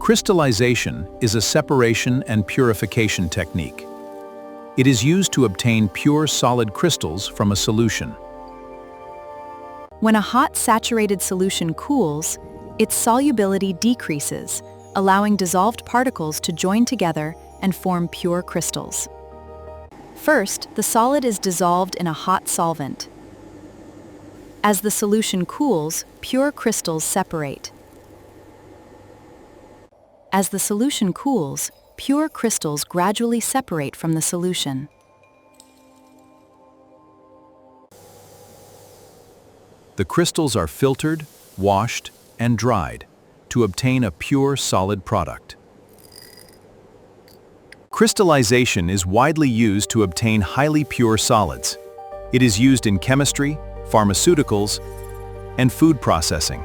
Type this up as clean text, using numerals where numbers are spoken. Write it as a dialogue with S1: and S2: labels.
S1: Crystallization is a separation and purification technique. It is used to obtain pure solid crystals from a solution.
S2: When a hot saturated solution cools, its solubility decreases, allowing dissolved particles to join together and form pure crystals. First, the solid is dissolved in a hot solvent. As the solution cools, pure crystals separate. As the solution cools, pure crystals gradually separate from the solution.
S1: The crystals are filtered, washed, and dried to obtain a pure solid product. Crystallization is widely used to obtain highly pure solids. It is used in chemistry, pharmaceuticals, and food processing.